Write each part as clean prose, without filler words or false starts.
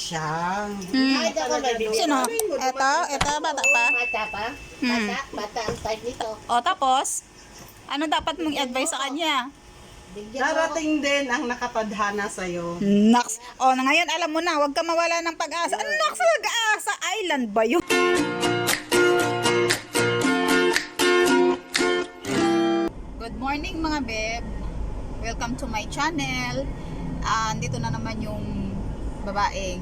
siya. Ay, dapat may bibili. Sino? Ito, bata pa. Bata pa? Bata ang type nito. O, tapos, ano dapat mong advice sa kanya? Bigyan mo ako. Darating din ang nakatadhana sa'yo. Naks. O, ngayon alam mo na, huwag ka mawala ng pag-asa. Naks, pag-asa island ba yun? Good morning mga beb. Welcome to my channel. Dito na naman yung babaeng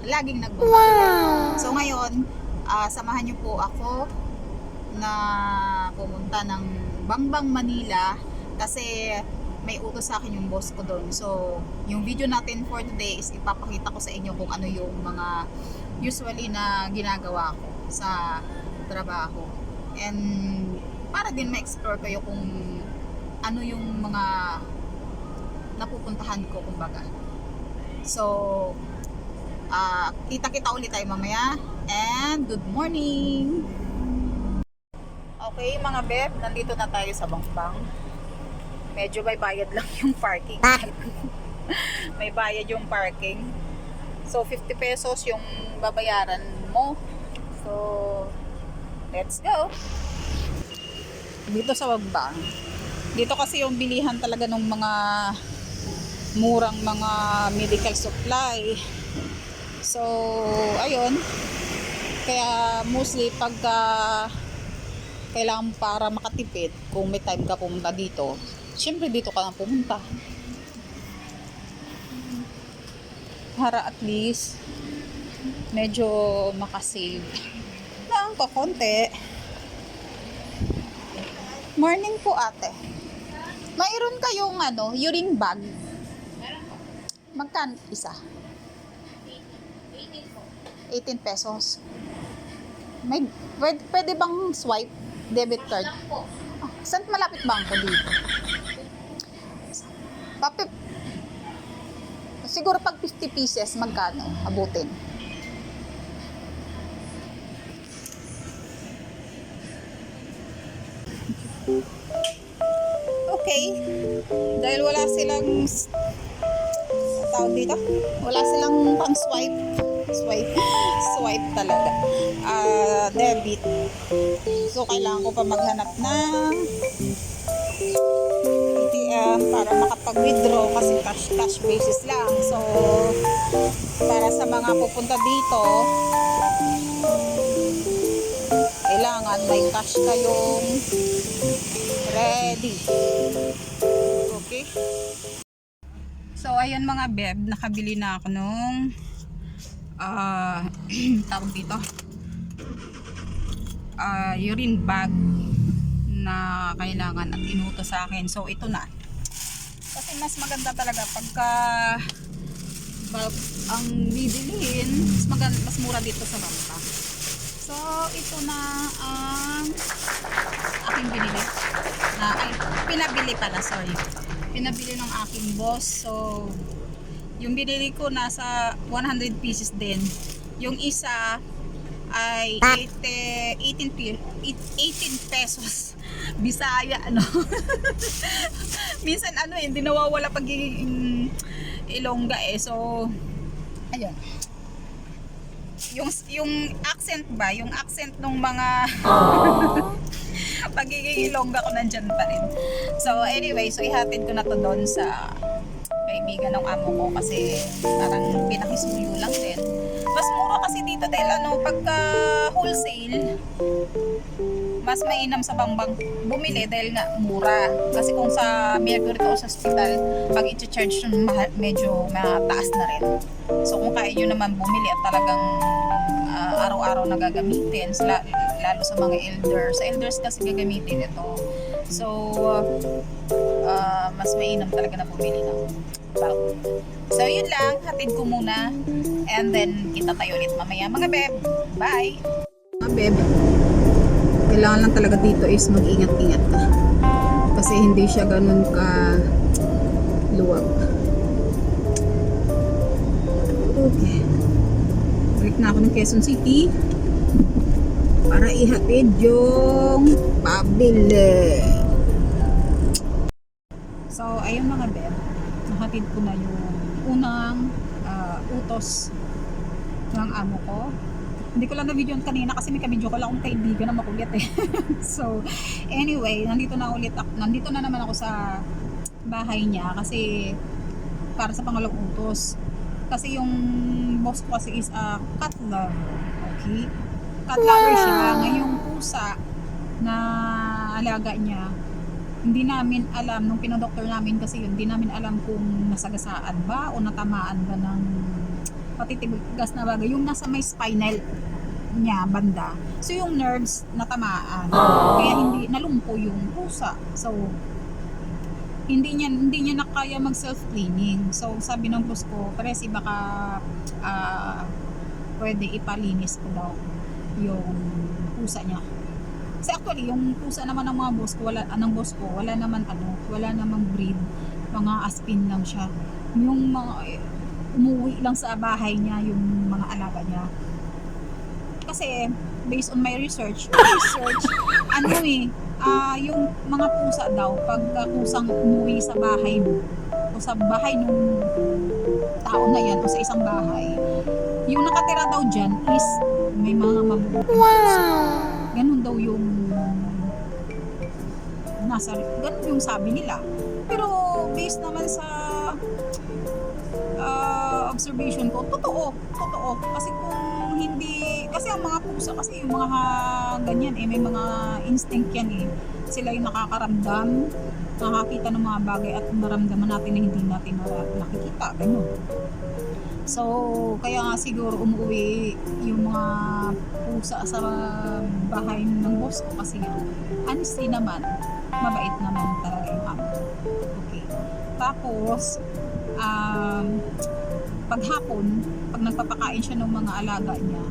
laging nagbabago. So ngayon, samahan niyo po ako na pumunta ng Bangbang, Manila kasi may utos sa akin yung boss ko doon. So, yung video natin for today is ipapakita ko sa inyo kung ano yung mga usually na ginagawa ko sa trabaho. And para din ma-explore kayo kung ano yung mga napupuntahan ko kumbaga. So, kita-kita ulit tayo mamaya. And good morning! Okay mga beb, nandito na tayo sa Bangbang. Medyo may bayad lang yung parking. May bayad yung parking. So 50 pesos yung babayaran mo. So let's go. Dito sa Bangbang. Dito kasi yung bilihan talaga ng mga murang mga medical supply. So ayun. Kaya mostly pagka kailangan para makatipid, kung may time ka pumunta dito, syempre dito ka lang pumunta para at least medyo makasave lang ko konti. Morning po ate, mayroon kayong urine bag? Magkano isa? 18 pesos. May pwede bang swipe debit card? Saan malapit bangko dito? Siguro pag 50 pieces, magkano? Abutin. Okay. Dahil wala silang tawag dito, wala silang pang swipe talaga. Debit. So, kailangan ko pa maghanap ng ATM para makapag-withdraw kasi cash basis lang. So, para sa mga pupunta dito, kailangan may cash kayong ready. Okay? So, ayun mga beb, nakabili na ako nung tawag dito urine bag na kailangan at inutos sa akin. So ito na, kasi mas maganda talaga pagka ang bibilihin mas mura dito sa Bangbang. So ito na ang aking binili pinabili ng aking boss. So yung binili ko nasa 100 pieces din. Yung isa ay 18 pesos. Bisaya minsan hindi nawawala pagiging Ilongga So ayun. Yung accent ba? Yung accent ng mga pagiging Ilongga ko nandyan pa rin. So anyway, so ihatid ko na to doon sa kaibigan ng amo ko kasi parang pinakisuyo lang din. Mas mura kasi dito dahil pagka wholesale, mas mainam sa Bangbang bumili dahil nga mura. Kasi kung sa Mercury o sa hospital, pag i-charge yun, medyo mataas na rin. So kung kaya nyo naman bumili at talagang araw-araw na gagamitin, lalo sa mga elders kasi gagamitin ito. So mas mainam talaga na bumili ng bag. So yun lang, hatid ko muna and then kita tayo ulit mamaya mga beb. Bye! Mga beb, kailangan lang talaga dito is mag-ingat-ingat ka kasi hindi siya ganun ka luwag. Okay, balik na ako ng Quezon City para ihatid yung pabili. So ayun mga beb, nahatid ko na yung unang utos ng amo ko. Hindi ko lang na-video kanina kasi may ka-video ko lang akong kaibigan na makulit eh. So, anyway, nandito na naman ako sa bahay niya kasi para sa pangalawang utos. Kasi yung boss ko kasi is a cat lover. Okay? Cat lover siya. Ngayong pusa na alaga niya, hindi namin alam, nung pinadoktor namin kasi yun, hindi namin alam kung nasagasaan ba o natamaan ba ng patitigas na bagay. Yung nasa may spinal niya banda. So yung nerves natamaan. Kaya hindi nalumpo yung pusa. So hindi niya na kaya mag self cleaning. So sabi ng boss ko, Presi baka pwede ipalinis ko daw yung pusa niya. Kasi actually yung pusa naman ng mga boss ko, wala namang breed, mga aspin lang siya. Yung mga umuwi lang sa bahay niya yung mga alaga niya. Kasi based on my research, yung mga pusa daw pag kusang umuwi sa bahay mo o sa bahay nung tao na yan o sa isang bahay, yung nakatira daw dyan is may mga mabubuting pusa. Ganun daw yung ganun yung sabi nila. Pero based naman sa observation ko, totoo. Kasi kung hindi, kasi ang mga pusa, kasi yung mga ganyan may mga instinct yan Sila yung nakakaramdam, nakakita ng mga bagay at maramdaman natin na hindi natin nakikita, ganun. So, kaya nga siguro umuwi yung mga pusa sa bahay ng boss ko kasi honestly naman, mabait naman talaga yung amo. Okay. Tapos, paghapon, pag nagpapakain siya ng mga alaga niya,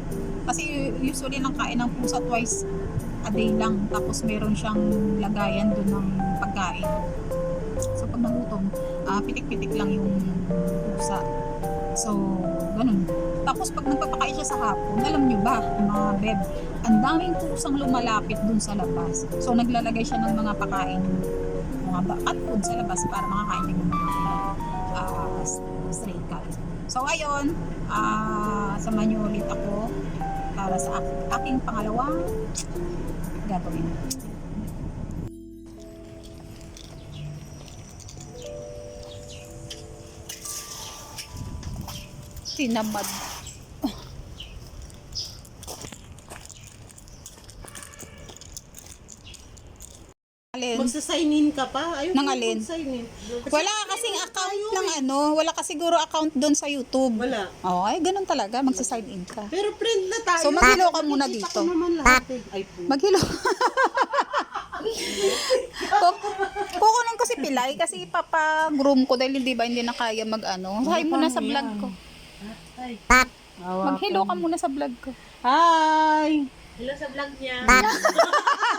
kasi usually nang kain ng pusa twice a day lang, tapos meron siyang lagayan doon ng pagkain. So pag nagutom, pitik-pitik lang yung pusa. So, ganun. Tapos pag nagpapakain siya sa hapon, alam nyo ba, mga beb, ang daming pusang lumalapit dun sa labas. So naglalagay siya ng mga pakain, mga cat food sa labas para makakain din ng mga stray cat. So ayun, samahan nyo ulit ako para sa aking pangalawang gagawin. Tinamad. Alin? Magsa-sign in ka pa? Ayun, Nang alin? mag-sign in. Wala kasing account ng wala kasi siguro account doon sa YouTube. Wala. Oh, ay ganun talaga, magsa-sign in ka. Pero friend na tayo. So, maghilo ka muna Nakikita dito. ko naman lahat Ay po. Maghilo. Kukunin ko si Pilay kasi ipapa-groom ko dahil hindi na kaya Hi muna sa vlog ko. Maghilo ka muna sa vlog ko. Hi! Hello sa vlog niya.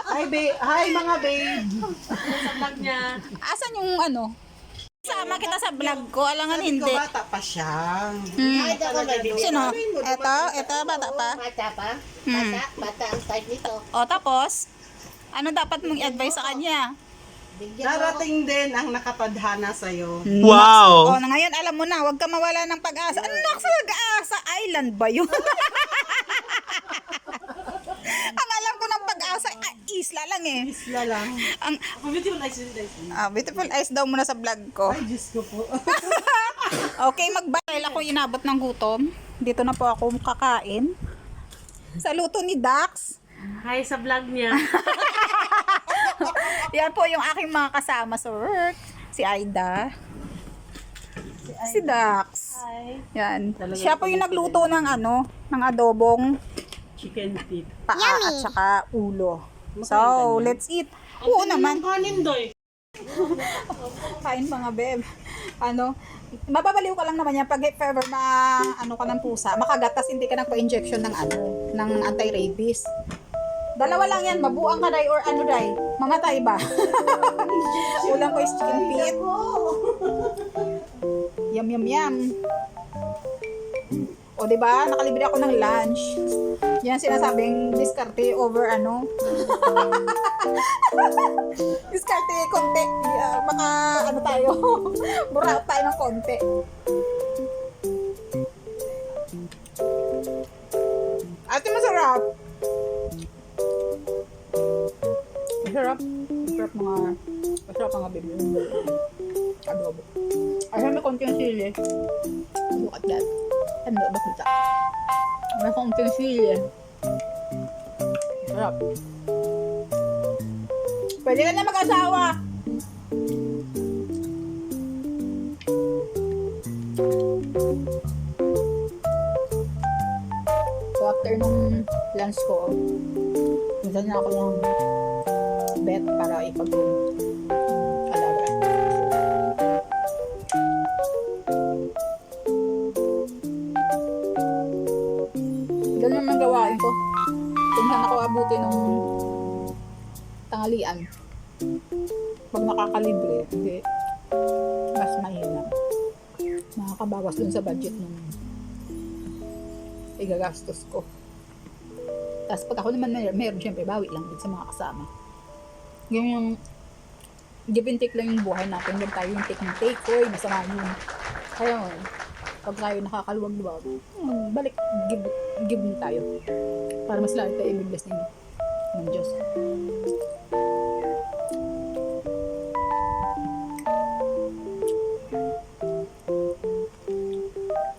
Hi mga babe! Hello sa vlog niya. Asan yung Sama kita sa vlog ko, alangan Sabi ko, hindi. bata pa siya. Kahit ako may bibili. Sino? Ito, bata pa. Bata pa? Bata ang type nito. O tapos, ano dapat mong i-advise sa kanya? Bigyan mo ako. Darating din ang nakapadhana sa'yo. Wow! O, ngayon alam mo na, huwag ka mawala ng pag-asa. Ano sa pag-asa? Island ba yun? Ang alam ko ng pag-asa, isla lang Isla lang. Ang, Beautiful eyes yun, guys. beautiful eyes daw muna sa vlog ko. Ay, Diyos ko po. Okay, magbayal ako inabot ng gutom. Dito na po ako kakain. Sa luto ni Dax. Hi sa vlog niya. Yan po yung aking mga kasama sa work. Si Aida. Si Dax. Hi. Yan. Siya po yung nagluto ng ng adobong Chicken feet. paa at saka ulo. So, let's eat. Oo naman. Kanin doy. Kain mga beb. Mababaliw ka lang naman yan pag if ever na ka ng pusa, makagatas hindi ka nagpa-injection ng anti-rabies. Dalawa lang yan, mabuang ka day or day, mamatay ba? Ulam ko is chicken feet. Yum yum yum. O diba, nakalibre ako ng lunch. Yan sinasabing diskarte over diskarte konti. Baka tayo, buraot tayo ng konti. Sarap. Masarap. Masarap mga baby. Adobo. Alam mo konti yung sili. Look at that. Ano ba kita? May konti yung sili. Sarap. Pwede ka na mag-asawa. So after nung lunch ko, minsan na ako ng bet para ipag-alaga. Ganun naman gawain ko. Kung saan ako abuti nung tanghalian. Pag nakakalibre, hindi mas mahina. Nakakabawas dun sa budget nung igagastos ko. Tapos pag ako naman meron syempre bawi lang din sa mga kasama. Yung give and take lang yung buhay natin. Huwag tayo yung take and take. Oy, masama yun. Kaya pag tayo nakakaluwag-luwag, balik, give na tayo. Para mas lalo tayo i-bless ng Diyos.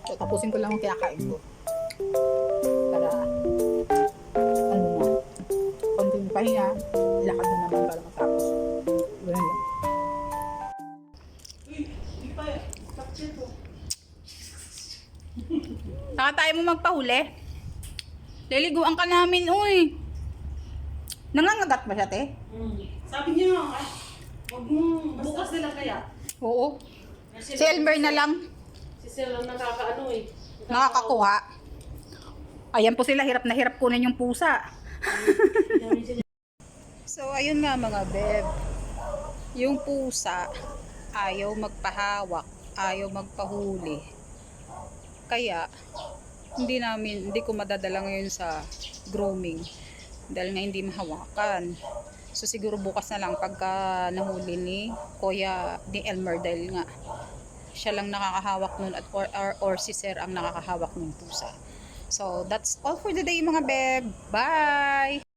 So, tapusin ko lang ang kinakain ko. Para, ano na, konting pahinga, lakad na naman para matapos. Ganun lang. Saka tayo mo magpahuli. Liliguan ka namin, uy. Nangangagat ba siya, te? Sabi niya, huwag mong bukas nila kaya. Oo. Si Elmer na lang. Si Sel lang nakakaano eh. Nakakakuha. Ayan po sila, hirap na hirap kunin yung pusa. So, ayun nga mga beb. Yung pusa, ayaw magpahawak, ayaw magpahuli. Kaya, hindi ko madadala ngayon sa grooming. Dahil nga hindi mahawakan. So, siguro bukas na lang pagka nahuli ni Elmer dahil nga siya lang nakakahawak nun at or si Sir ang nakakahawak ng pusa. So, that's all for today mga beb. Bye!